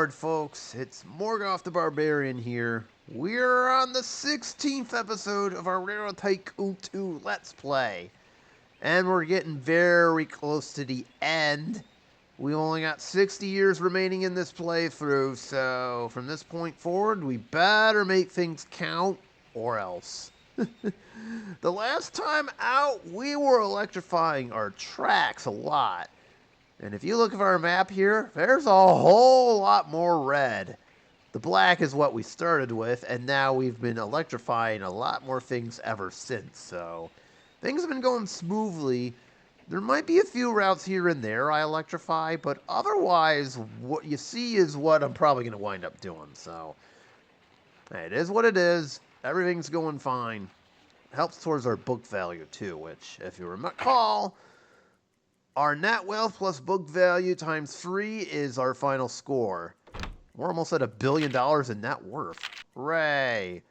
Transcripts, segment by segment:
Hard, folks. It's Morgoth the Barbarian here. We're on the 16th episode of our Rare Tycoon 2 Let's Play. And we're getting very close to the end. We only got 60 years remaining in this playthrough, so from this point forward, we better make things count, or else. The last time out, we were electrifying our tracks a lot. And if you look at our map here, there's a whole lot more red. The black is what we started with, and now we've been electrifying a lot more things ever since. So things have been going smoothly. There might be a few routes here and there I electrify, but otherwise, what you see is what I'm probably going to wind up doing. So it is what it is. Everything's going fine. Helps towards our book value too, which, if you recall, our net wealth plus book value times 3 is our final score. We're almost at $1 billion in net worth. Hooray!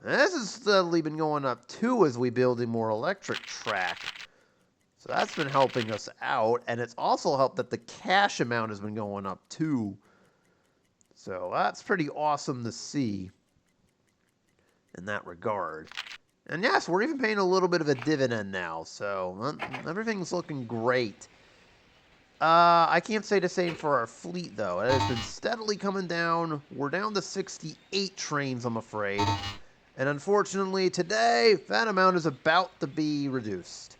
And this has steadily been going up too as we build a more electric track. So that's been helping us out, and it's also helped that the cash amount has been going up too. So that's pretty awesome to see in that regard. And yes, we're even paying a little bit of a dividend now, so everything's looking great. I can't say the same for our fleet, though. It has been steadily coming down. We're down to 68 trains, I'm afraid. And unfortunately, today, that amount is about to be reduced.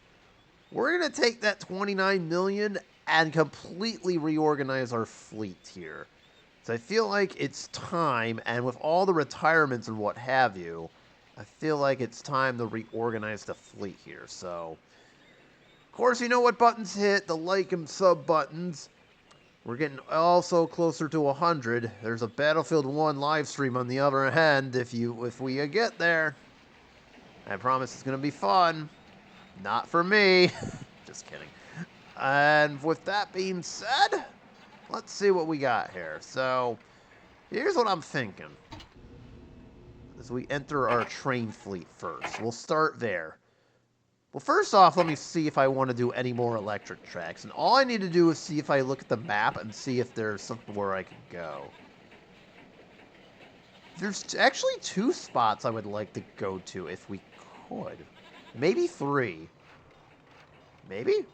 We're going to take that 29 million and completely reorganize our fleet here. So I feel like it's time, and with all the retirements and what have you, I feel like it's time to reorganize the fleet here. So, of course, you know what buttons hit, the like and sub buttons. We're getting also closer to 100. There's a Battlefield 1 live stream on the other hand if we get there. I promise it's going to be fun. Not for me. Just kidding. And with that being said, let's see what we got here. So, here's what I'm thinking. As we enter our train fleet first. We'll start there. Well, first off, let me see if I want to do any more electric tracks. And all I need to do is see if I look at the map and see if there's something where I can go. There's actually 2 spots I would like to go to if we could. Maybe 3. Maybe?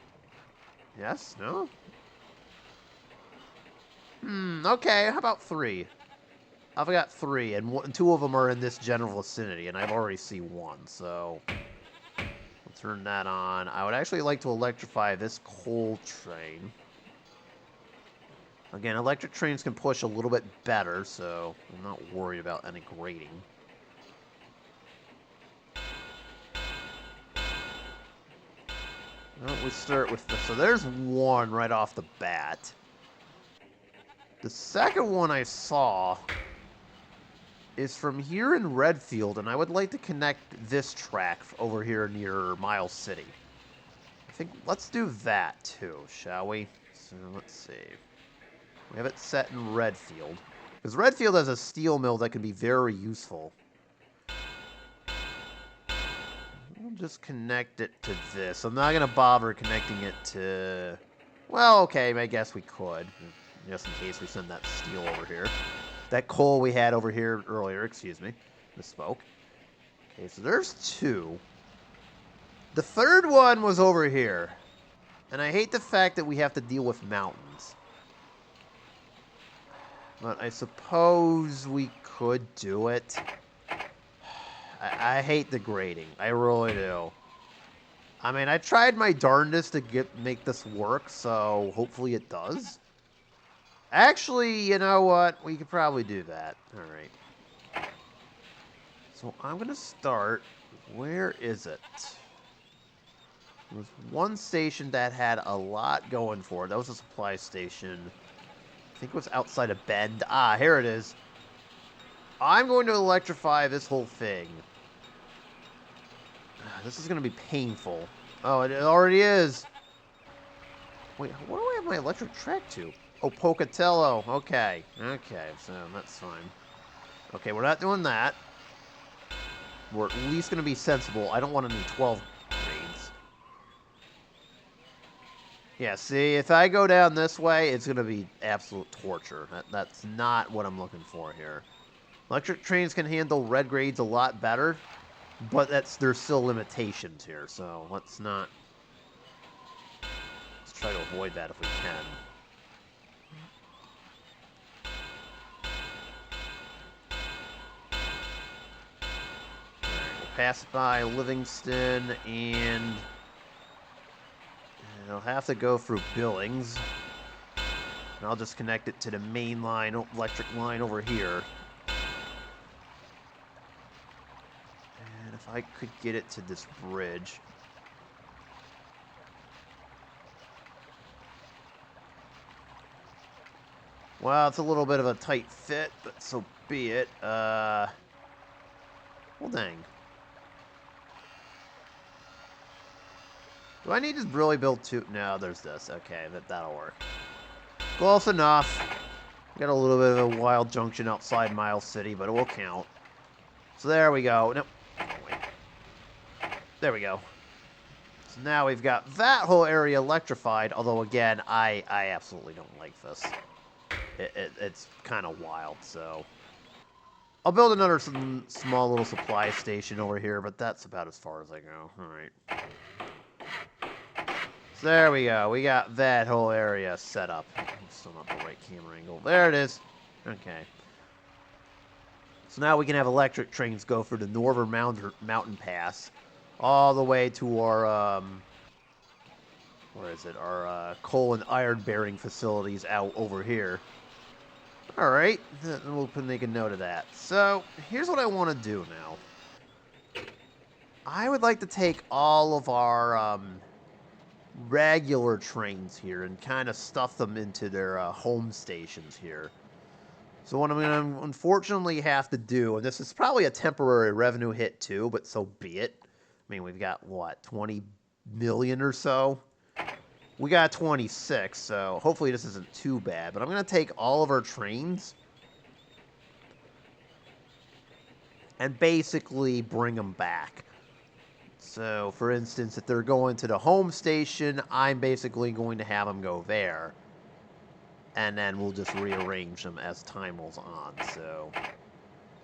Yes? No? Okay, how about 3? I've got 3, and 2 of them are in this general vicinity, and I've already seen 1, so we'll turn that on. I would actually like to electrify this coal train. Again, electric trains can push a little bit better, so I'm not worried about any grading. Well, we start with this. So there's 1 right off the bat. The second one I saw is from here in Redfield, and I would like to connect this track over here near Miles City. I think let's do that too, shall we? So let's see. We have it set in Redfield. Because Redfield has a steel mill that can be very useful. We'll just connect it to this. I'm not going to bother connecting it to... Well, okay, I guess we could. Just in case we send that steel over here. That coal we had over here earlier, excuse me. Misspoke. Okay, so there's 2. The third one was over here. And I hate the fact that we have to deal with mountains. But I suppose we could do it. I hate the grading. I really do. I mean, I tried my darndest to make this work, so hopefully it does. Actually, you know what? We could probably do that. Alright. So I'm going to start... Where is it? There was 1 station that had a lot going for it. That was a supply station. I think it was outside of Bend. Ah, here it is. I'm going to electrify this whole thing. This is going to be painful. Oh, it already is. Wait, where do I have my electric track to? Oh, Pocatello. Okay. Okay, so that's fine. Okay, we're not doing that. We're at least going to be sensible. I don't want any 12 grades. Yeah, see, if I go down this way, it's going to be absolute torture. That's not what I'm looking for here. Electric trains can handle red grades a lot better, but there's still limitations here, so let's try to avoid that if we can. Alright, we'll pass by Livingston, and I'll have to go through Billings. And I'll just connect it to the main line, electric line over here. And if I could get it to this bridge. Well, it's a little bit of a tight fit, but so be it. Well, dang. Do I need to really build two? No, there's this. Okay, that'll work. Close enough. Got a little bit of a wild junction outside Miles City, but it will count. So there we go. Nope. Oh, wait. There we go. So now we've got that whole area electrified, although again, I absolutely don't like this. It's kind of wild, so... I'll build another small little supply station over here, but that's about as far as I go. Alright. So there we go. We got that whole area set up. Still not the right camera angle. There it is. Okay. So now we can have electric trains go through the Northern Mountain Pass all the way to our, where is it? Our coal and iron bearing facilities out over here. Alright, we'll make a note of that. So, here's what I want to do now. I would like to take all of our regular trains here and kind of stuff them into their home stations here. So what I'm going to unfortunately have to do, and this is probably a temporary revenue hit too, but so be it. I mean, we've got, what, 20 million or so? We got 26, so hopefully this isn't too bad. But I'm going to take all of our trains and basically bring them back. So, for instance, if they're going to the home station, I'm basically going to have them go there. And then we'll just rearrange them as time rolls on, so...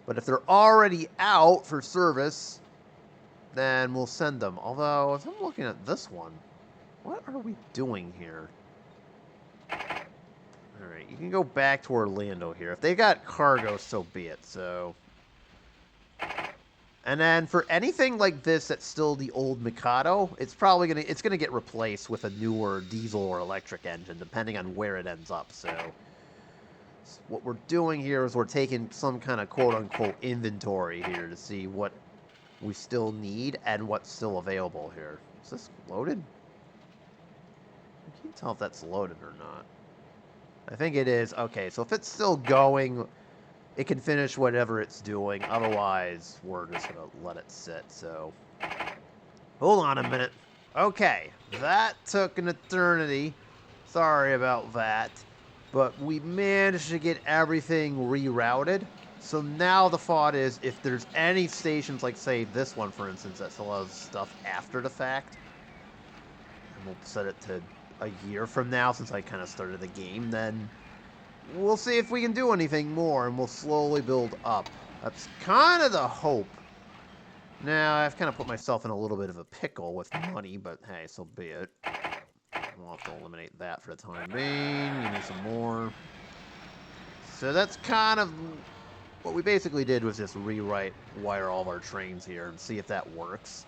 But if they're already out for service, then we'll send them. Although, if I'm looking at this one... What are we doing here? Alright, you can go back to Orlando here. If they got cargo, so be it, so... And then for anything like this that's still the old Mikado, it's probably gonna get replaced with a newer diesel or electric engine, depending on where it ends up, so... What we're doing here is we're taking some kind of quote-unquote inventory here to see what we still need and what's still available here. Is this loaded? I can't tell if that's loaded or not. I think it is. Okay, so if it's still going, it can finish whatever it's doing. Otherwise, we're just going to let it sit, so... Hold on a minute. Okay, that took an eternity. Sorry about that. But we managed to get everything rerouted. So now the thought is, if there's any stations, like, say, this one, for instance, that still has stuff after the fact, and we'll set it to a year from now, since I kind of started the game, then we'll see if we can do anything more, and we'll slowly build up. That's kind of the hope. Now, I've kind of put myself in a little bit of a pickle with money, but hey, so be it. We'll have to eliminate that for the time being. Give me some more. So that's kind of what we basically did, was just wire all of our trains here and see if that works.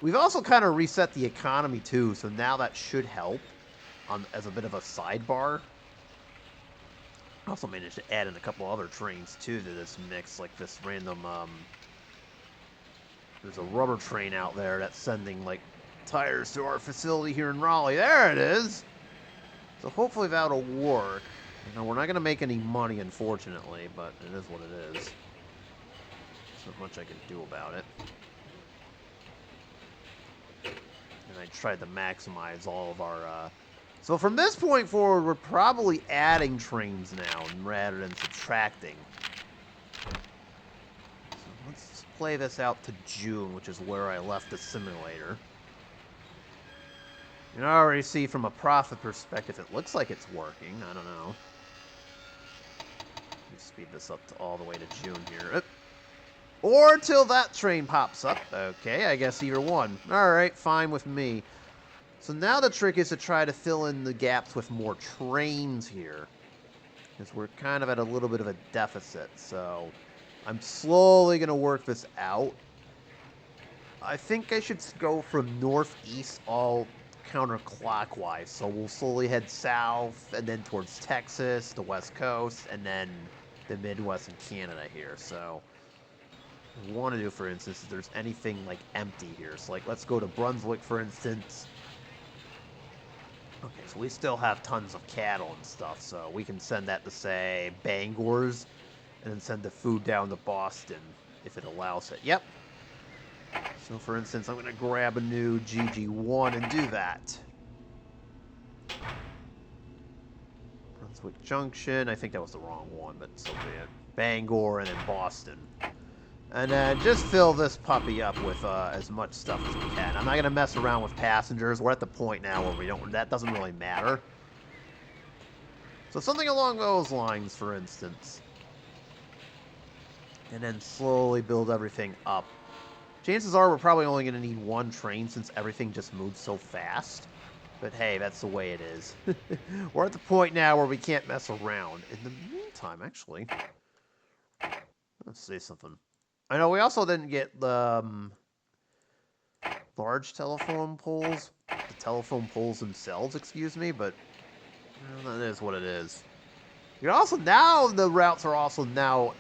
We've also kind of reset the economy too, so now that should help as a bit of a sidebar. I also managed to add in a couple other trains too to this mix, like this random, there's a rubber train out there that's sending, like, tires to our facility here in Raleigh. There it is! So hopefully that'll work. You know, we're not going to make any money, unfortunately, but it is what it is. There's not much I can do about it. And I tried to maximize all of our, So from this point forward, we're probably adding trains now, rather than subtracting. So let's play this out to June, which is where I left the simulator. You can already see from a profit perspective, it looks like it's working. I don't know. Let me speed this up to all the way to June here. Or till that train pops up. Okay, I guess either one. Alright, fine with me. So now the trick is to try to fill in the gaps with more trains here. Because we're kind of at a little bit of a deficit. So I'm slowly going to work this out. I think I should go from northeast all counterclockwise. So we'll slowly head south and then towards Texas, the West Coast, and then the Midwest and Canada here. So what we want to do, for instance, if there's anything like empty here. So like let's go to Brunswick, for instance. Okay, so we still have tons of cattle and stuff, so we can send that to, say, Bangor's, and then send the food down to Boston, if it allows it. Yep. So, for instance, I'm going to grab a new GG1 and do that. Brunswick Junction, I think that was the wrong one, but so be it. Bangor, and then Boston. And then just fill this puppy up with as much stuff as we can. I'm not going to mess around with passengers. We're at the point now where we don't. That doesn't really matter. So something along those lines, for instance. And then slowly build everything up. Chances are we're probably only going to need one train since everything just moves so fast. But hey, that's the way it is. We're at the point now where we can't mess around. In the meantime, actually, let's say something. I know we also didn't get the large telephone poles. The telephone poles themselves, excuse me, but well, that is what it is. You're also now the routes are also now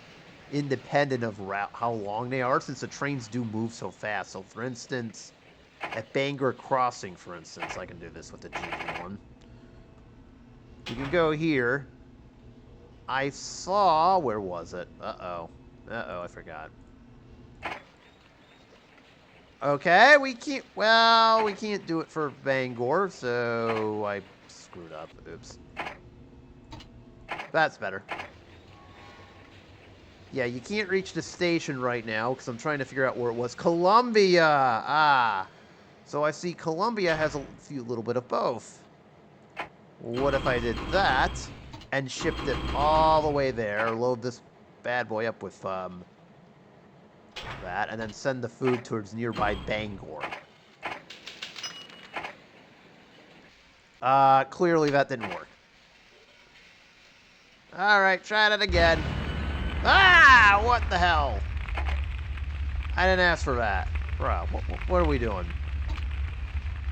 independent of how long they are, since the trains do move so fast. So, for instance, at Bangor Crossing, for instance, I can do this with the GG1. You can go here. I saw, where was it? Uh-oh, I forgot. Okay, we can't do it for Bangor, so I screwed up. Oops. That's better. Yeah, you can't reach the station right now, because I'm trying to figure out where it was. Columbia! Ah! So I see Columbia has a little bit of both. What if I did that, and shipped it all the way there, load this bad boy up with, that, and then send the food towards nearby Bangor. Clearly that didn't work. Alright, try it again. Ah! What the hell? I didn't ask for that. Bro, what are we doing?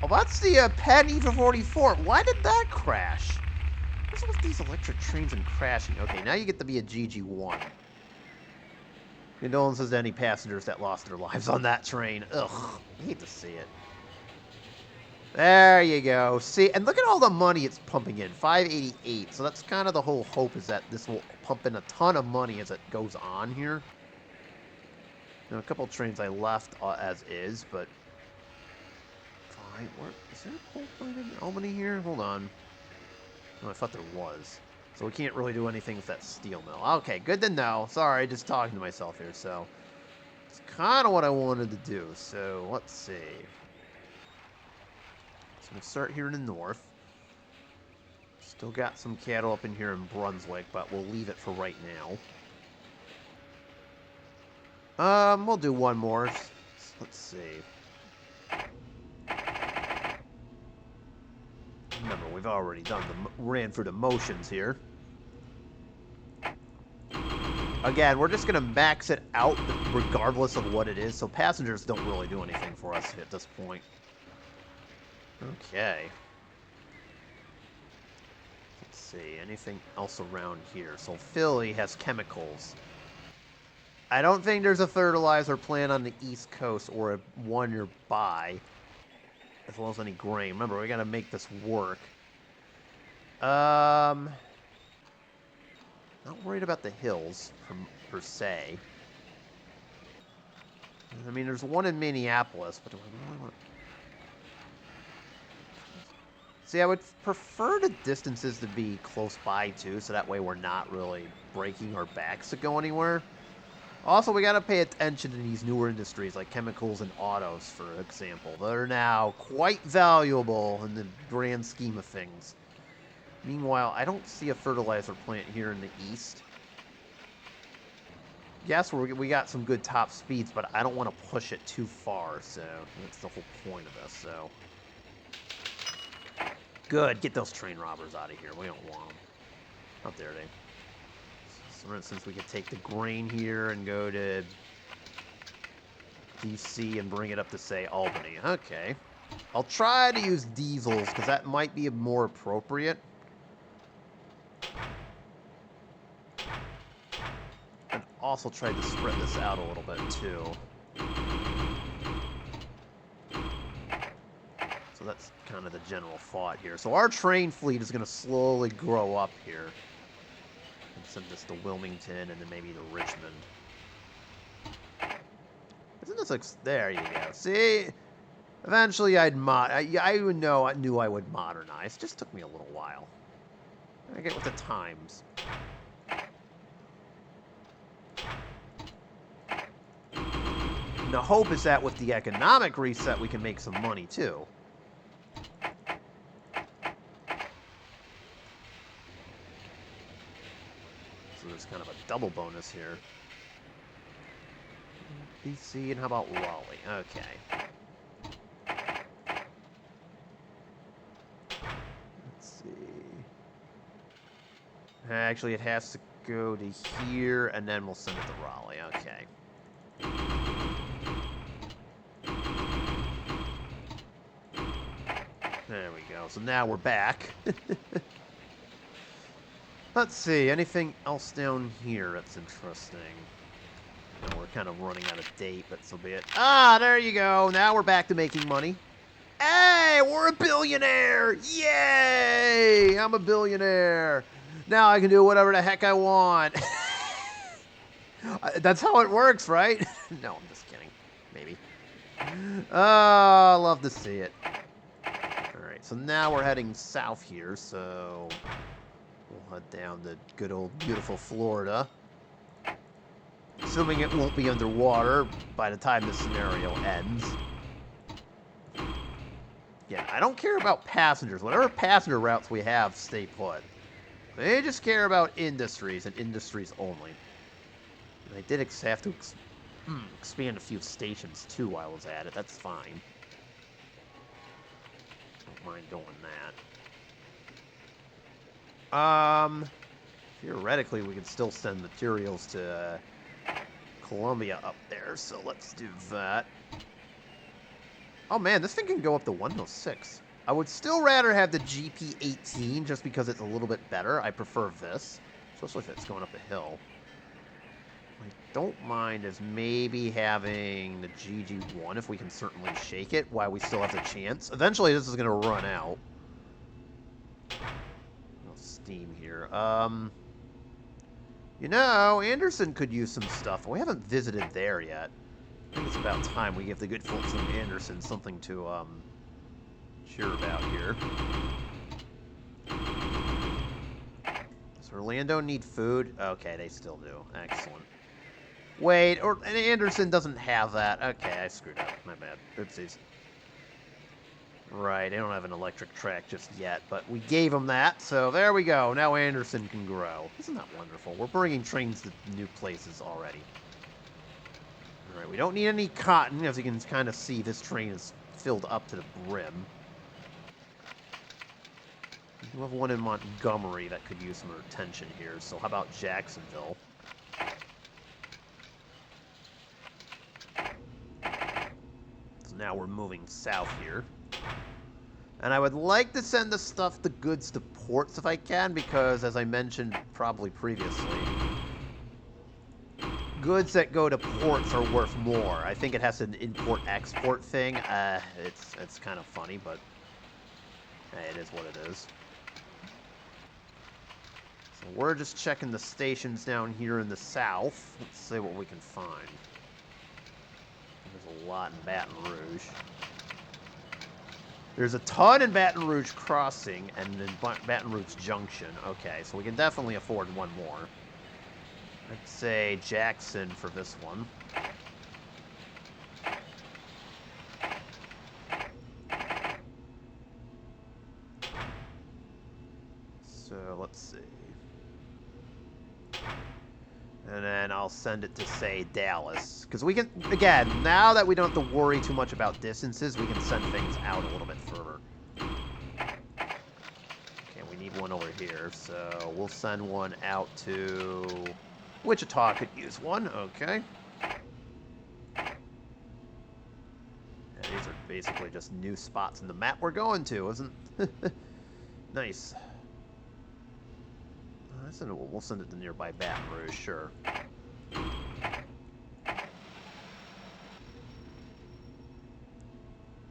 Oh, that's the penny for 44. Why did that crash? What's with these electric trains and crashing? Okay, now you get to be a GG1. Condolences to any passengers that lost their lives on that train. Ugh, I hate to see it. There you go. See, and look at all the money it's pumping in. 588. So that's kind of the whole hope, is that this will pump in a ton of money as it goes on here. Now, a couple of trains I left as is, but fine. Is there a coal plant in Albany here? Hold on. Oh, I thought there was. So we can't really do anything with that steel mill. Okay, good to know. Sorry, just talking to myself here. So it's kind of what I wanted to do. So let's see. So we'll start here in the north. Still got some cattle up in here in Brunswick, but we'll leave it for right now. We'll do one more. Let's see. Remember, we've already ran through the motions here. Again, we're just going to max it out regardless of what it is, so passengers don't really do anything for us at this point. Okay. Let's see, anything else around here? So Philly has chemicals. I don't think there's a fertilizer plant on the East Coast or one nearby, as well as any grain. Remember, we got to make this work. Not worried about the hills, per se. I mean, there's one in Minneapolis, but do I really want... See, I would prefer the distances to be close by, too, so that way we're not really breaking our backs to go anywhere. Also, we gotta pay attention to these newer industries like chemicals and autos, for example. They're now quite valuable in the grand scheme of things. Meanwhile, I don't see a fertilizer plant here in the east. Yes, we got some good top speeds, but I don't want to push it too far, so that's the whole point of this, so. Good, get those train robbers out of here. We don't want them. How dare they? So for instance, we could take the grain here and go to DC and bring it up to, say, Albany. Okay. I'll try to use diesels, because that might be more appropriate. And also try to spread this out a little bit, too. So that's kind of the general thought here. So our train fleet is going to slowly grow up here. And send this to Wilmington and then maybe to Richmond. Isn't this like... There you go. See? Eventually I knew I would modernize. It just took me a little while. I get with the times. And the hope is that with the economic reset we can make some money too. So there's kind of a double bonus here. DC, and how about Raleigh? Okay. Let's see. Actually, it has to go to here, and then we'll send it to Raleigh. Okay. There we go. So now we're back. Let's see. Anything else down here that's interesting? No, we're kind of running out of date, but so be it. Ah, there you go. Now we're back to making money. Hey, we're a billionaire! Yay! I'm a billionaire. Now I can do whatever the heck I want. That's how it works, right? No, I'm just kidding. Maybe. Oh, I love to see it. Alright, so now we're heading south here, so we'll head down to good old beautiful Florida. Assuming it won't be underwater by the time this scenario ends. Yeah, I don't care about passengers. Whatever passenger routes we have, stay put. They just care about industries, and industries only. And I did have to expand a few stations, too, while I was at it. That's fine. Don't mind doing that. Theoretically, we could still send materials to Columbia up there, so let's do that. Oh man, this thing can go up to 106. I would still rather have the GP18 just because it's a little bit better. I prefer this, especially if it's going up a hill. What I don't mind is maybe having the GG1 if we can certainly shake it while we still have the chance. Eventually this is going to run out. No steam here. You know, Anderson could use some stuff. We haven't visited there yet. I think it's about time we give the good folks in Anderson something to, cheer about here. Does Orlando need food? Okay, they still do. Excellent. Wait, Anderson doesn't have that. Okay, I screwed up. My bad. Oopsies. Right, they don't have an electric track just yet, but we gave them that, so there we go. Now Anderson can grow. Isn't that wonderful? We're bringing trains to new places already. Alright, we don't need any cotton. As you can kind of see, this train is filled up to the brim. We have one in Montgomery that could use some attention here, so how about Jacksonville? So now we're moving south here. And I would like to send the stuff, the goods, to ports if I can, because, as I mentioned probably previously, goods that go to ports are worth more. I think it has an import-export thing. It's kind of funny, but hey, it is what it is. So we're just checking the stations down here in the south. Let's see what we can find. There's a lot in Baton Rouge. There's a ton in Baton Rouge Crossing and in Baton Rouge Junction. Okay, so we can definitely afford one more. I'd say Jackson for this one. So let's see. And then I'll send it to, say, Dallas. Because we can, again, now that we don't have to worry too much about distances, we can send things out a little bit further. Okay, we need one over here, so we'll send one out to Wichita. Could use one, okay. Yeah, these are basically just new spots in the map we're going to, isn't it? Nice. We'll send it to nearby Baton Rouge, sure.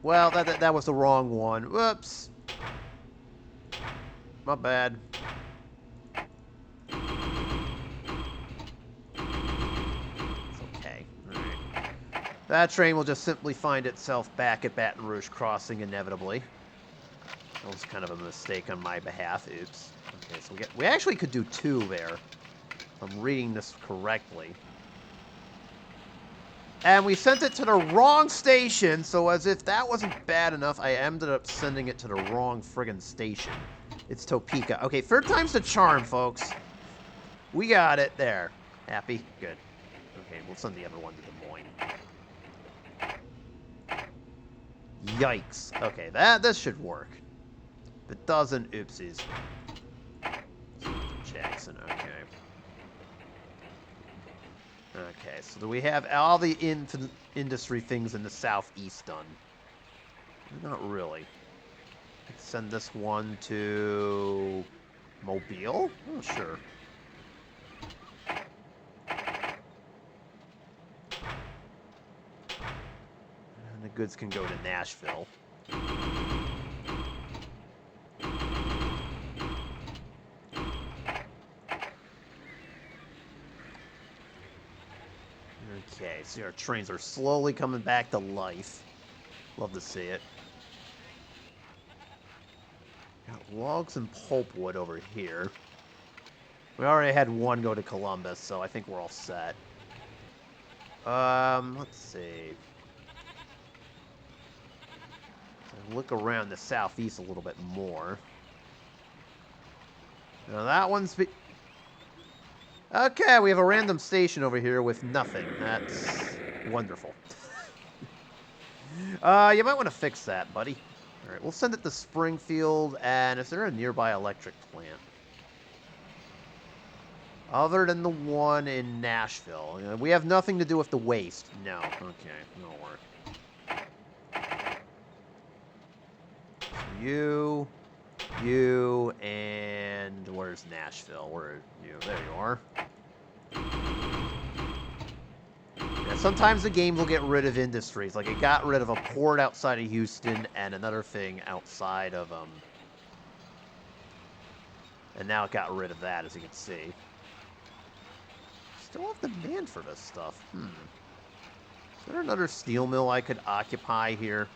Well, that was the wrong one. Whoops. My bad. It's okay. All right. That train will just simply find itself back at Baton Rouge Crossing inevitably. That was kind of a mistake on my behalf. Oops. Okay, so we actually could do 2 there. If I'm reading this correctly. And we sent it to the wrong station, so as if that wasn't bad enough, I ended up sending it to the wrong friggin' station. It's Topeka. Okay, 3rd time's the charm, folks. We got it. There. Happy? Good. Okay, we'll send the other one to Des Moines. Yikes. Okay, this should work. If it doesn't, oopsies. Jackson, okay. Okay, so do we have all the industry things in the southeast done? Not really. Let's send this one to Mobile? Oh, sure. And the goods can go to Nashville. Okay, see, our trains are slowly coming back to life. Love to see it. Got logs and pulpwood over here. We already had one go to Columbus, so I think we're all set. Let's see. So look around the southeast a little bit more. Now that one's... Okay, we have a random station over here with nothing. That's wonderful. You might want to fix that, buddy. All right, we'll send it to Springfield, and is there a nearby electric plant? Other than the one in Nashville. We have nothing to do with the waste. No. Okay, no work. So you, and where's Nashville? Where are you? There you are. Yeah, sometimes the game will get rid of industries. Like, it got rid of a port outside of Houston and another thing outside of, and now it got rid of that, as you can see. Still have demand for this stuff. Is there another steel mill I could occupy here?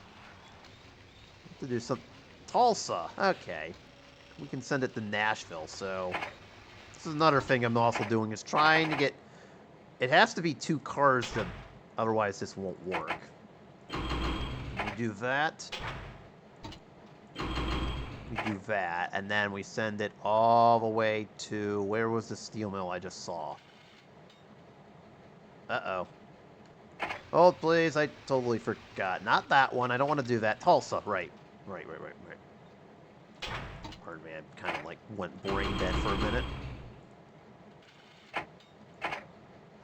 Have to do some... Tulsa. Okay. We can send it to Nashville, so... This is another thing I'm also doing, is trying to get... It has to be 2 cars, otherwise this won't work. We do that. We do that, and then we send it all the way to... Where was the steel mill I just saw? Uh-oh. Hold, please. I totally forgot. Not that one. I don't want to do that. Tulsa. Right. Right. Pardon me. I kind of, like, went brain dead for a minute.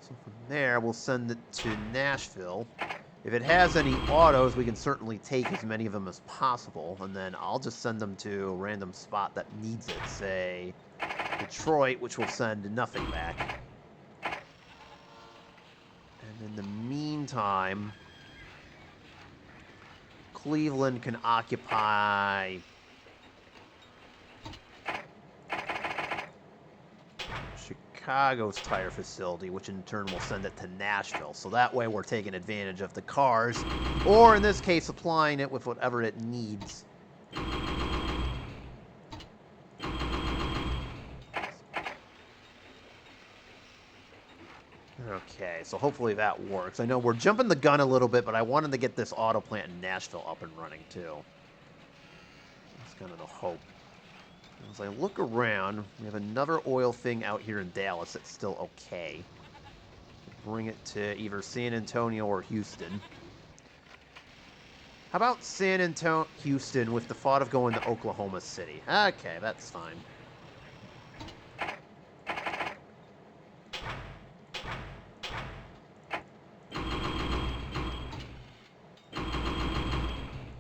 So from there, we'll send it to Nashville. If it has any autos, we can certainly take as many of them as possible. And then I'll just send them to a random spot that needs it. Say, Detroit, which will send nothing back. In the meantime, Cleveland can occupy Chicago's tire facility, which in turn will send it to Nashville. So that way we're taking advantage of the cars, or in this case, supplying it with whatever it needs. Okay, so hopefully that works. I know we're jumping the gun a little bit, but I wanted to get this auto plant in Nashville up and running, too. That's kind of the hope. As I look around, we have another oil thing out here in Dallas that's still okay. Bring it to either San Antonio or Houston. How about San Antonio, Houston, with the thought of going to Oklahoma City? Okay, that's fine.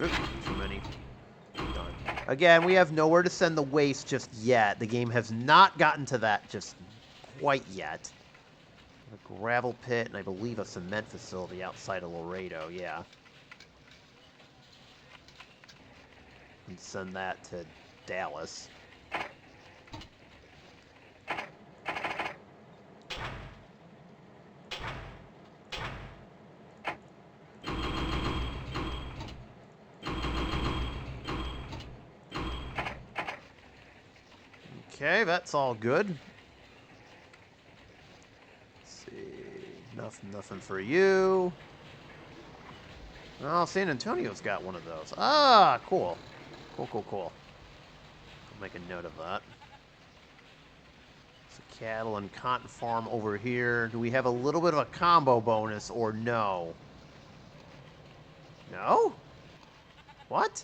Oops, too many. Done. Again, we have nowhere to send the waste just yet. The game has not gotten to that just quite yet. A gravel pit and I believe a cement facility outside of Laredo, yeah. And send that to Dallas. Okay, that's all good. Let's see. Nothing for you. Oh, San Antonio's got one of those. Ah, cool. Cool. I'll make a note of that. It's a cattle and cotton farm over here. Do we have a little bit of a combo bonus or no? No? What?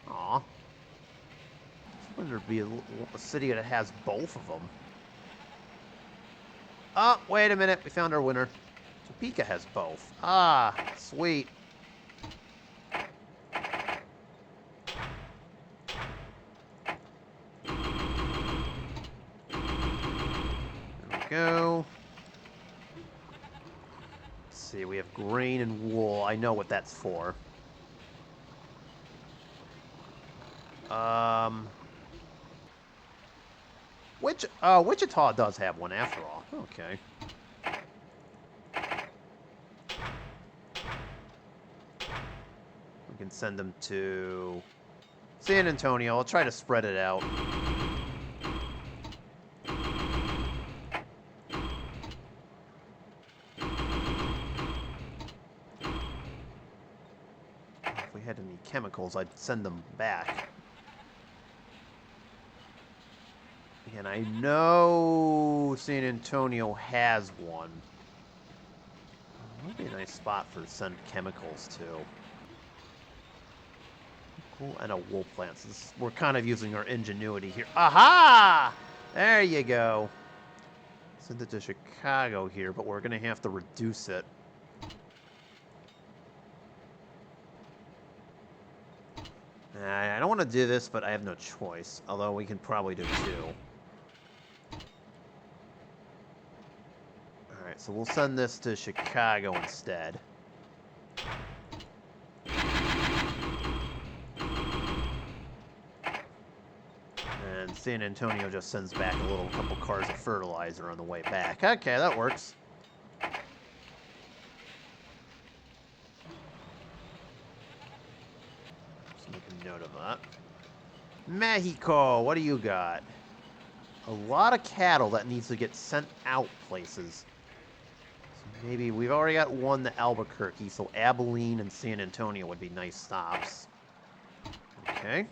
Aw. I wonder if there'd be a city that has both of them. Oh, wait a minute. We found our winner. Topeka has both. Ah, sweet. There we go. Let's see, we have grain and wool. I know what that's for. Wichita does have one after all. Okay. We can send them to San Antonio. I'll try to spread it out. If we had any chemicals, I'd send them back. And I know San Antonio has one. That would be a nice spot for send chemicals to. Cool, and a wool plant. So we're kind of using our ingenuity here. Aha! There you go. Send it to Chicago here, but we're going to have to reduce it. I don't want to do this, but I have no choice. Although we can probably do two. Alright, so we'll send this to Chicago instead. And San Antonio just sends back a couple cars of fertilizer on the way back. Okay, that works. Just make a note of that. Mexico, what do you got? A lot of cattle that needs to get sent out places. So maybe we've already got one to Albuquerque, so Abilene and San Antonio would be nice stops. Okay.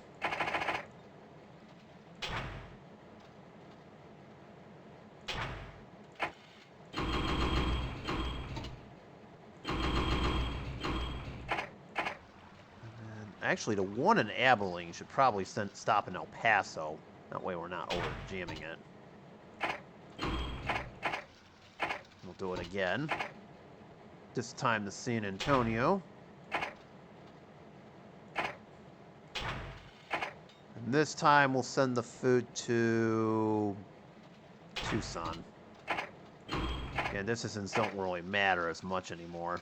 Actually, the one in Abilene should probably stop in El Paso. That way we're not over jamming it. We'll do it again. This time to San Antonio. And this time we'll send the food to Tucson. Yeah, distance don't really matter as much anymore.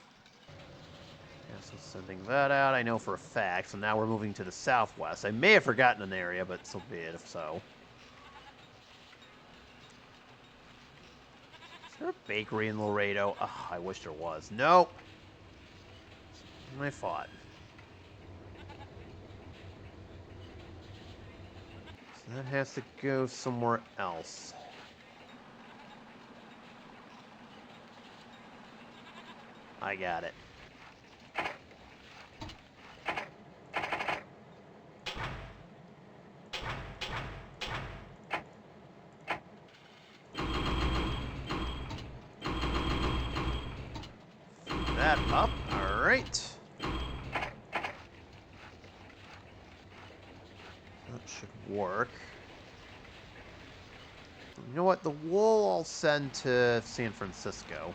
Yeah, so sending that out, I know for a fact. So now we're moving to the southwest. I may have forgotten an area, but so be it if so. Is there a bakery in Laredo? Oh, I wish there was. Nope. I thought. So that has to go somewhere else. I got it. That up. All right. That should work. You know what? The wool I'll send to San Francisco.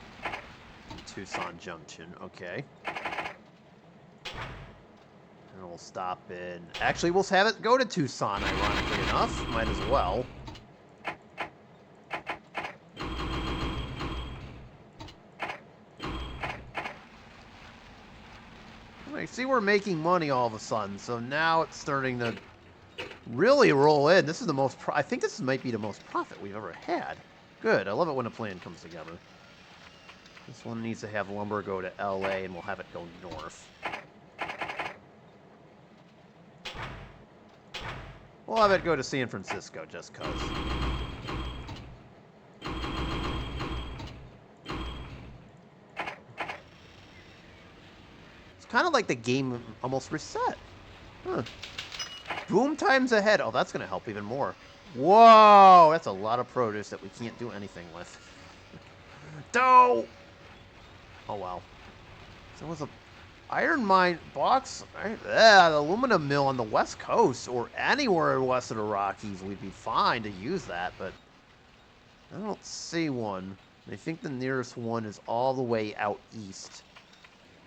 Tucson Junction. Okay. And we'll stop in... Actually, we'll have it go to Tucson, ironically enough. Might as well. I see we're making money all of a sudden, so now it's starting to really roll in. This is the most... I think this might be the most profit we've ever had. Good. I love it when a plan comes together. This one needs to have lumber go to LA, and we'll have it go north. We'll have it go to San Francisco, just because. It's kind of like the game almost reset. Huh. Boom times ahead. Oh, that's going to help even more. Whoa! That's a lot of produce that we can't do anything with. Dough! Oh, wow. So it was a iron mine box. Yeah, the aluminum mill on the west coast or anywhere west of the Rockies, we'd be fine to use that, but I don't see one. I think the nearest one is all the way out east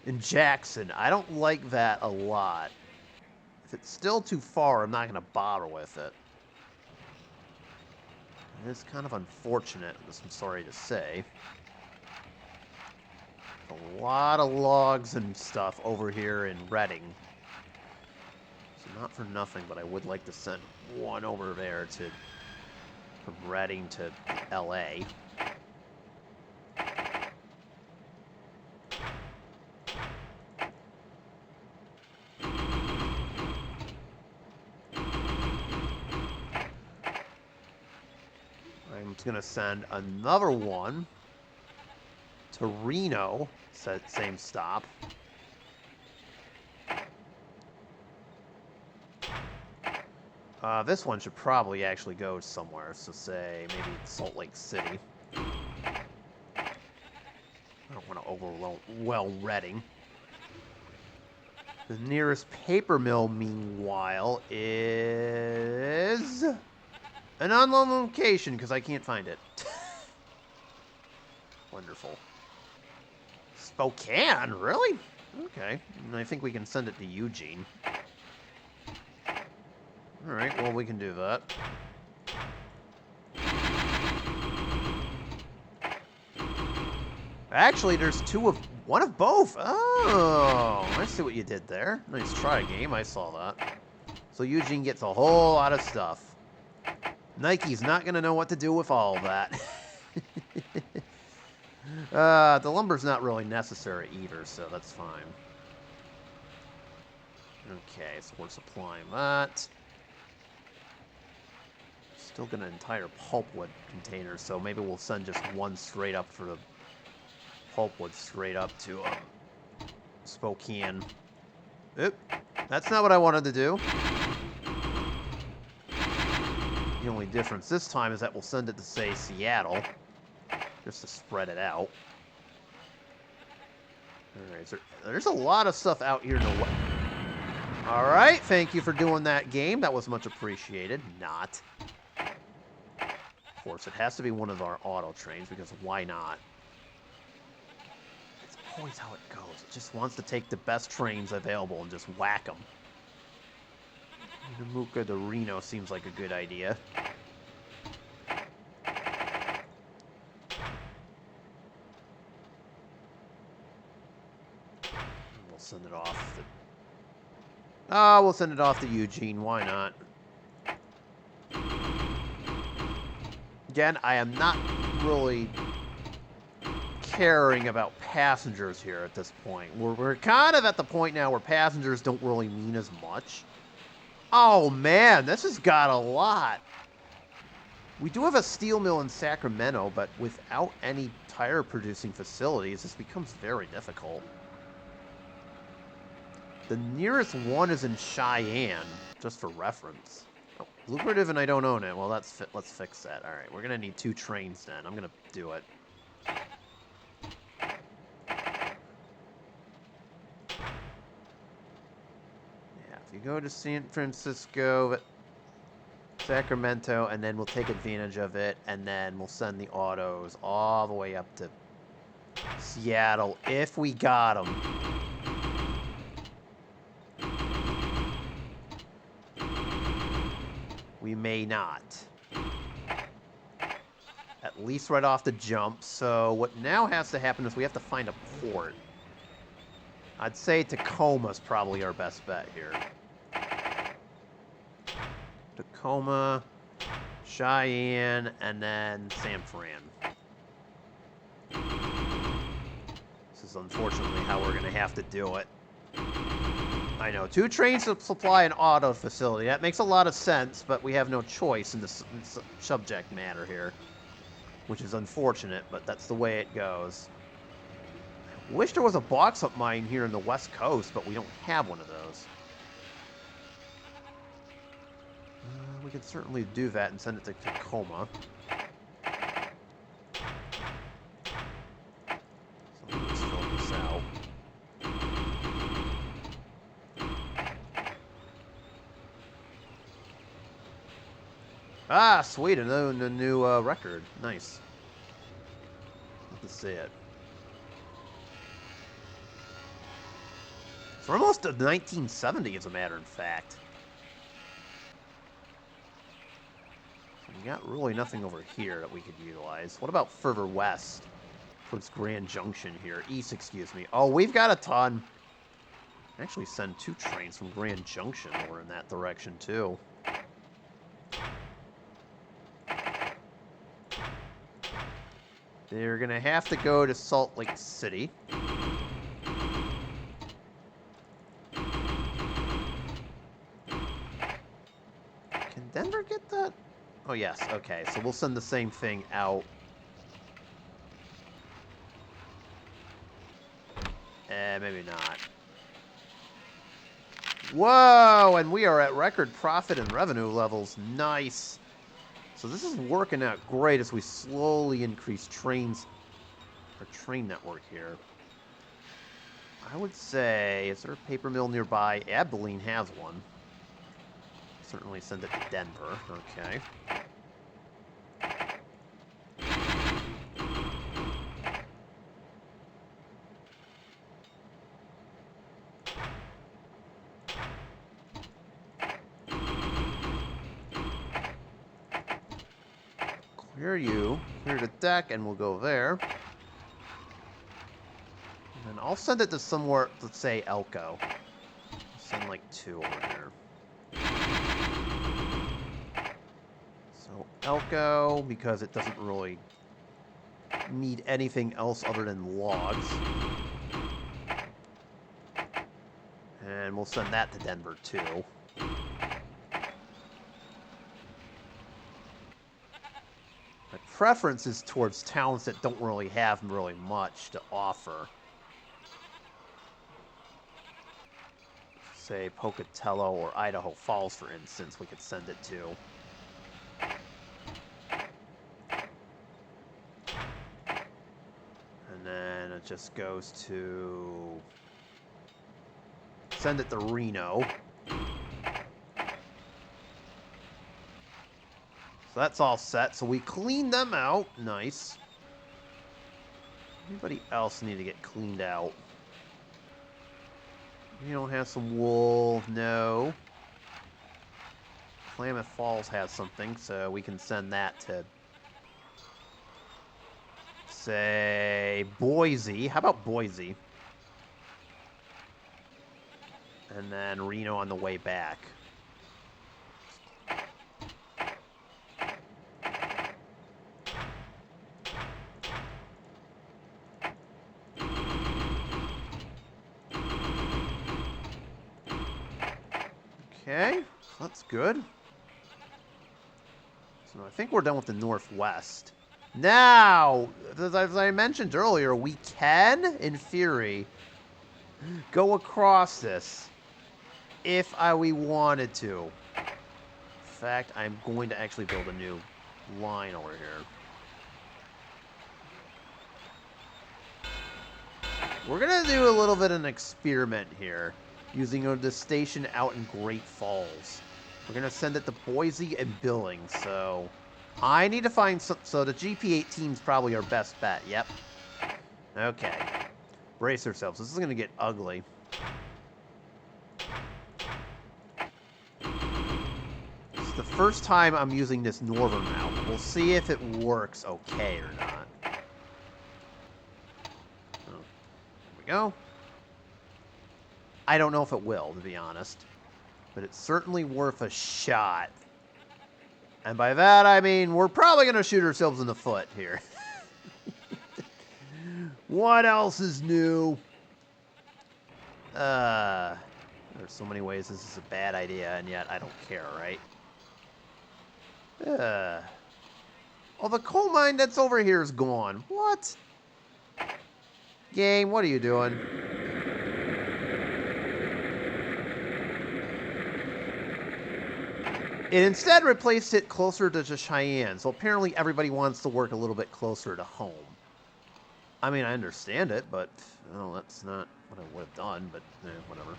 in Jackson. I don't like that a lot. If it's still too far, I'm not going to bother with it. It's kind of unfortunate, I'm sorry to say. A lot of logs and stuff over here in Reading. So not for nothing, but I would like to send one over there from Reading to LA. I'm going to send another one to Reno, same stop. This one should probably actually go somewhere, so say maybe Salt Lake City. I don't want to overwhelm Reading. The nearest paper mill, meanwhile, is an unknown location because I can't find it. Wonderful. Spokane? Really? Okay. I think we can send it to Eugene. Alright, well, we can do that. Actually, there's one of both. Oh, I see what you did there. Nice try, game. I saw that. So Eugene gets a whole lot of stuff. Nike's not going to know what to do with all of that. The lumber's not really necessary either, so that's fine. Okay, so we're supplying that. Still got an entire pulpwood container, so maybe we'll send just one straight up for the pulpwood straight up to Spokane. Oop, that's not what I wanted to do. The only difference this time is that we'll send it to, say, Seattle. Just to spread it out. Alright, so there's a lot of stuff out here in the west. Alright, thank you for doing that, game. That was much appreciated. Not. Of course, it has to be one of our auto trains, because why not? It's always how it goes. It just wants to take the best trains available and just whack them. Namuka to Reno seems like a good idea. We'll send it off to... we'll send it off to Eugene. Why not? Again, I am not really caring about passengers here at this point. We're kind of at the point now where passengers don't really mean as much. Oh, man, this has got a lot. We do have a steel mill in Sacramento, but without any tire producing facilities, this becomes very difficult. The nearest one is in Cheyenne, just for reference. Oh, lucrative and I don't own it. Well, let's fix that. All right, we're going to need 2 trains then. I'm going to do it. Yeah, if you go to San Francisco, Sacramento, and then we'll take advantage of it, and then we'll send the autos all the way up to Seattle if we got them. We may not. At least right off the jump. So what now has to happen is we have to find a port. I'd say Tacoma's probably our best bet here. Tacoma, Cheyenne, and then San Fran. This is unfortunately how we're going to have to do it. I know, 2 trains to supply an auto facility. That makes a lot of sense, but we have no choice in this subject matter here. Which is unfortunate, but that's the way it goes. I wish there was a bauxite mine here in the West Coast, but we don't have one of those. We can certainly do that and send it to Tacoma. So let's fill this out. Ah, sweet, a new record. Nice. Let's see it. It's almost a 1970, as a matter of fact. So we got really nothing over here that we could utilize. What about further west? Towards Grand Junction here. East, excuse me. Oh, we've got a ton. Actually send 2 trains from Grand Junction over in that direction, too. They're going to have to go to Salt Lake City. Can Denver get that? Oh, yes. Okay, so we'll send the same thing out. Maybe not. Whoa! And we are at record profit and revenue levels. Nice. So this is working out great as we slowly increase our train network here. I would say, is there a paper mill nearby? Abilene has one. Certainly send it to Denver. Okay. Clear the deck, and we'll go there. And then I'll send it to somewhere, let's say Elko. I'll send like 2 over here. So Elko, because it doesn't really need anything else other than logs. And we'll send that to Denver too. My preference is towards towns that don't really have really much to offer. Say Pocatello or Idaho Falls, for instance, we could send it to. And then it just goes to... send it to Reno. So that's all set. So we cleaned them out. Nice. Anybody else need to get cleaned out? We don't have some wool. No. Klamath Falls has something, so we can send that to, say, Boise. How about Boise? And then Reno on the way back. Okay, that's good. So I think we're done with the northwest. Now, as I mentioned earlier, we can, in theory, go across this if we wanted to. In fact, I'm going to actually build a new line over here. We're going to do a little bit of an experiment here, using the station out in Great Falls. We're going to send it to Boise and Billings, so I need to find some... So the GP18 is probably our best bet, yep. Okay. Brace yourselves, this is going to get ugly. This is the first time I'm using this northern route. We'll see if it works okay or not. Go. I don't know if it will, to be honest. But it's certainly worth a shot. And by that, I mean we're probably going to shoot ourselves in the foot here. What else is new? There's so many ways this is a bad idea, and yet I don't care, right? Oh, the coal mine that's over here is gone. What? Game, what are you doing? It instead replaced it closer to Cheyenne, so apparently everybody wants to work a little bit closer to home. I mean, I understand it, but well, that's not what I would have done, but whatever.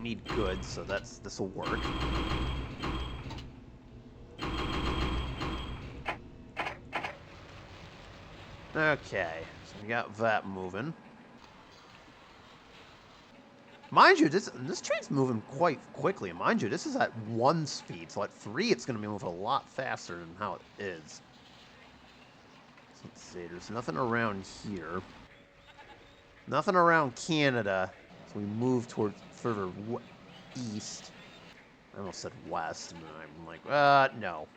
Need goods, so this will work. Okay, so we got that moving. Mind you, this train's moving quite quickly. Mind you, this is at 1 speed, so at 3 it's going to be moving a lot faster than how it is. So let's see, there's nothing around here. Nothing around Canada. So we move towards further east. I almost said west, and I'm like, no.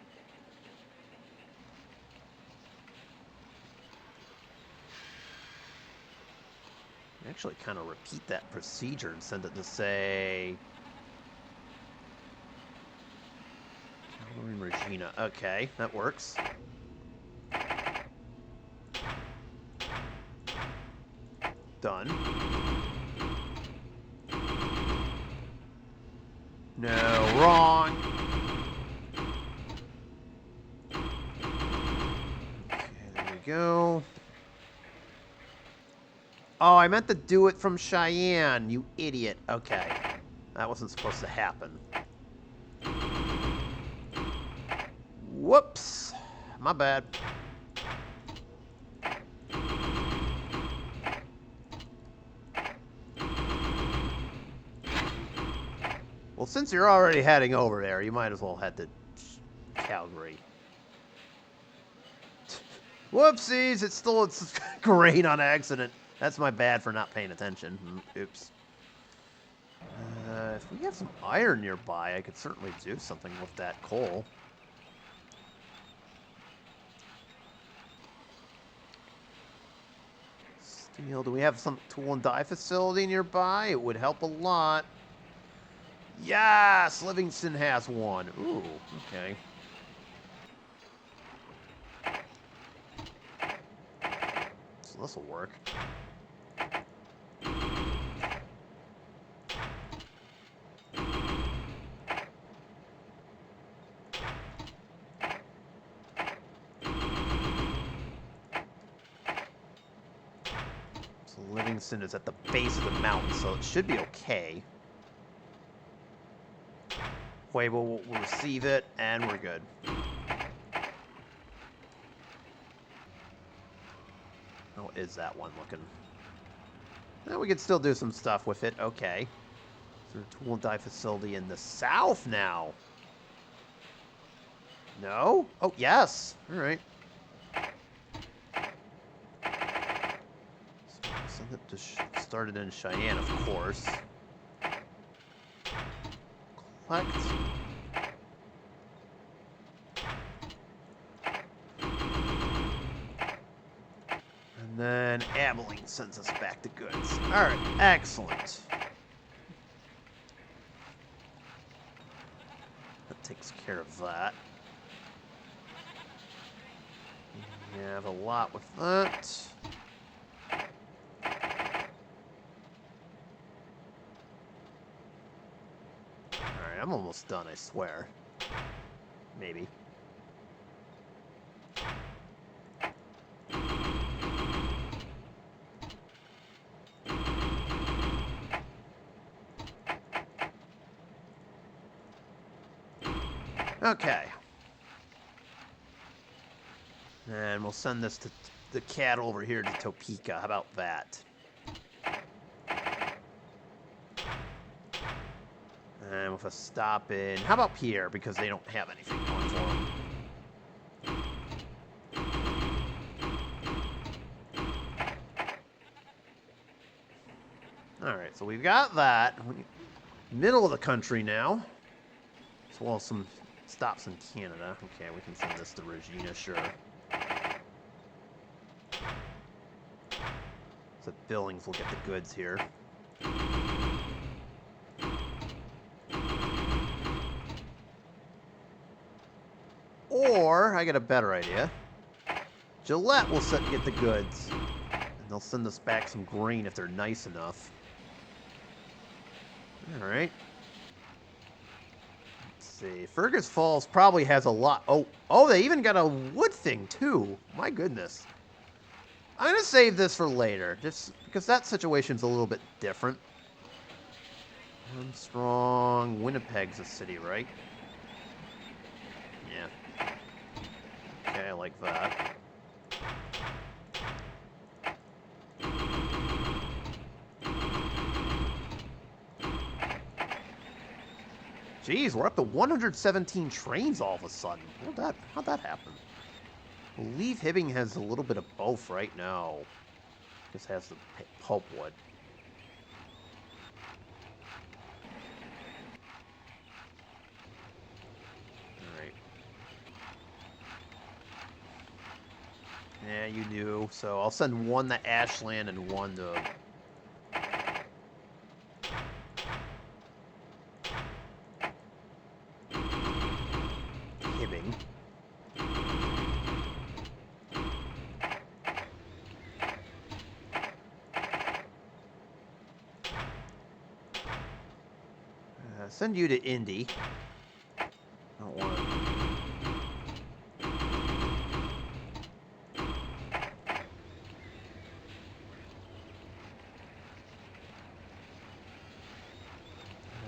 Actually kind of repeat that procedure and send it to, say, Cavalry Regina. Okay, that works. Done. No, wrong. Okay, there we go. Oh, I meant to do it from Cheyenne, you idiot. Okay. That wasn't supposed to happen. Whoops. My bad. Well, since you're already heading over there, you might as well head to Calgary. Whoopsies, it stole its grain on accident. That's my bad for not paying attention. Oops. If we have some iron nearby, I could certainly do something with that coal. Steel, do we have some tool and die facility nearby? It would help a lot. Yes! Livingston has one. Ooh, okay. So this will work. So Livingston is at the base of the mountain, so it should be okay. We'll receive it, and we're good. How is that one looking? Well, we could still do some stuff with it. Okay. Is there a tool and die facility in the south now? No? Oh, yes. All right. Send it to start it in Cheyenne, of course. Collect. And then And Abilene sends us back the goods. Alright, excellent. That takes care of that. We have a lot with that. Alright, I'm almost done, I swear. Maybe. Okay. And we'll send this to the cattle over here to Topeka. How about that? And with a stop in... How about Pierre? Because they don't have anything going for them. Alright, so we've got that. Middle of the country now. As well as some stops in Canada. Okay, we can send this to Regina, sure. So Billings will get the goods here. Or, I got a better idea. Gillette will get the goods. And they'll send us back some grain if they're nice enough. Alright. Let's see. Fergus Falls probably has a lot. Oh, they even got a wood thing, too. My goodness. I'm going to save this for later, just because that situation's a little bit different. Armstrong, Winnipeg's a city, right? Yeah. Okay, I like that. Jeez, we're up to 117 trains all of a sudden. How'd that happen? I believe Hibbing has a little bit of both right now. Just has the pulpwood. Alright. Yeah, you do. So I'll send one to Ashland and one to... Hibbing. Send you to Indy. I don't want it.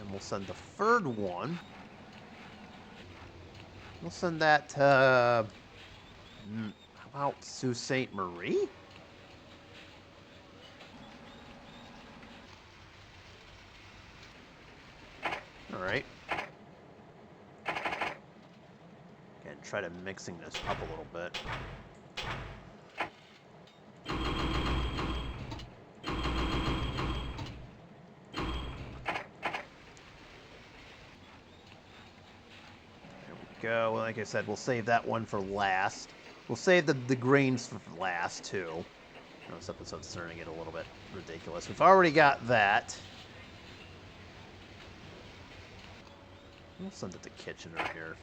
And we'll send the third one. We'll send that to... how about Sault Ste. Marie? Alright. Again, try to mixing this up a little bit. There we go. Like I said, we'll save that one for last. We'll save the grains for last, too. This episode's starting to get a little bit ridiculous. We've already got that. We'll send it to Kitchener here.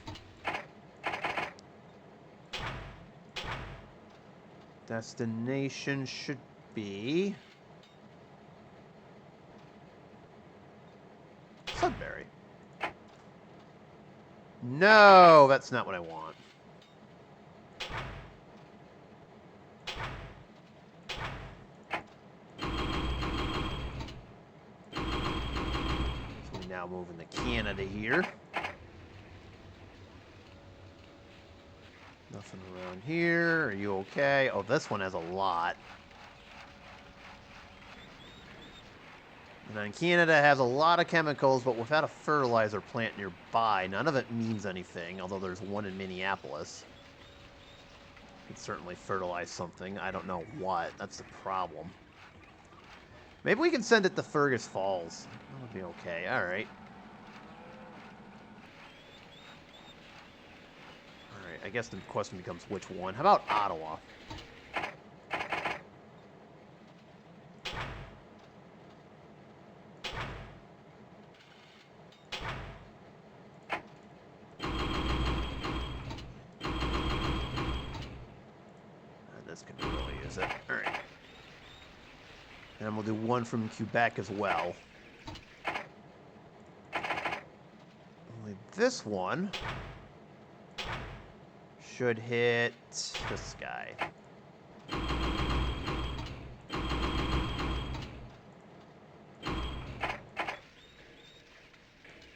Destination should be... Sudbury. No, that's not what I want. So we now move into Canada here. Nothing around here. Are you okay? Oh, this one has a lot. And then Canada has a lot of chemicals, but without a fertilizer plant nearby, none of it means anything, although there's one in Minneapolis. Could certainly fertilize something. I don't know what. That's the problem. Maybe we can send it to Fergus Falls. That would be okay. Alright. I guess the question becomes which one. How about Ottawa? this could really use it. Alright. And we'll do one from Quebec as well. Only this one should hit this guy.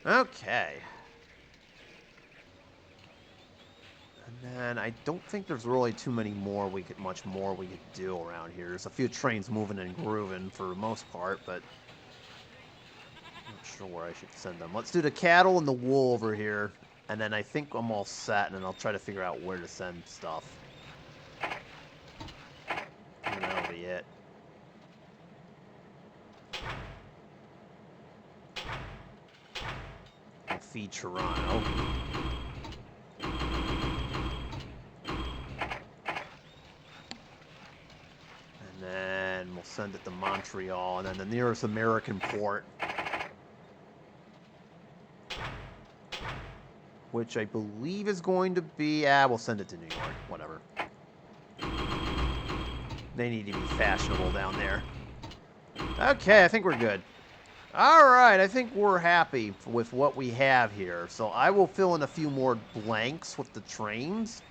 Okay. And then I don't think there's really too many more much more we could do around here. There's a few trains moving and grooving for the most part, but I'm not sure where I should send them. Let's do the cattle and the wool over here, and then I think I'm all set, and then I'll try to figure out where to send stuff. And that'll be it. I'll feed Toronto. And we'll send it to Montreal, and then the nearest American port, which I believe is going to be, we'll send it to New York, whatever. They need to be fashionable down there. Okay, I think we're good. Alright, I think we're happy with what we have here. So I will fill in a few more blanks with the trains.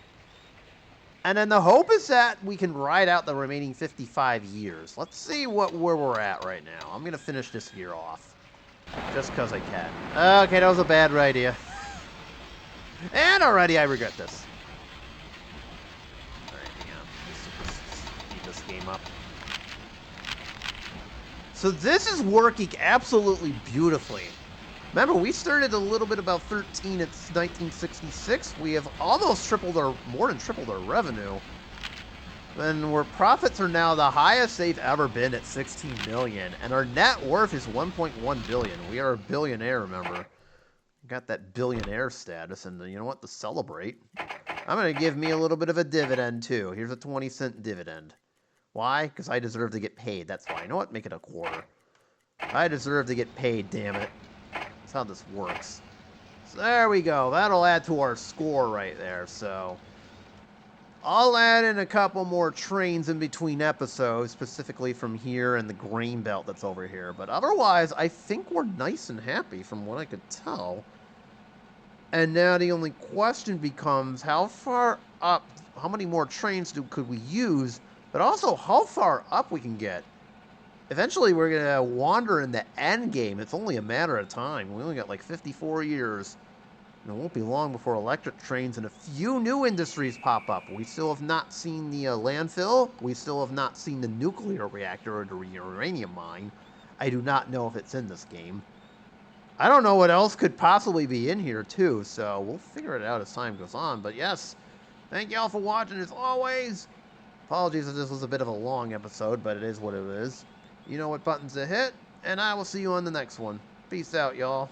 And then the hope is that we can ride out the remaining 55 years. Let's see where we're at right now. I'm going to finish this year off. Just because I can. Okay, that was a bad idea. And already I regret this. Alright, hang on. Let's speed this game up. So this is working absolutely beautifully. Remember, we started a little bit about 13 at 1966. We have almost more than tripled our revenue. And our profits are now the highest they've ever been at 16 million. And our net worth is 1.1 billion. We are a billionaire, remember. Got that billionaire status, and you know what? To celebrate, I'm going to give me a little bit of a dividend, too. Here's a 20-cent dividend. Why? Because I deserve to get paid. That's why. You know what? Make it a quarter. I deserve to get paid, damn it. That's how this works. So there we go. That'll add to our score right there. So I'll add in a couple more trains in between episodes, specifically from here and the grain belt that's over here. But otherwise, I think we're nice and happy from what I could tell. And now the only question becomes, how far up, how many more trains could we use, but also how far up we can get. Eventually, we're going to wander in the end game. It's only a matter of time. We only got like 54 years. And it won't be long before electric trains and a few new industries pop up. We still have not seen the landfill. We still have not seen the nuclear reactor or the uranium mine. I do not know if it's in this game. I don't know what else could possibly be in here, too. So we'll figure it out as time goes on. But yes, thank y'all for watching as always. Apologies if this was a bit of a long episode, but it is what it is. You know what buttons to hit, and I will see you on the next one. Peace out, y'all.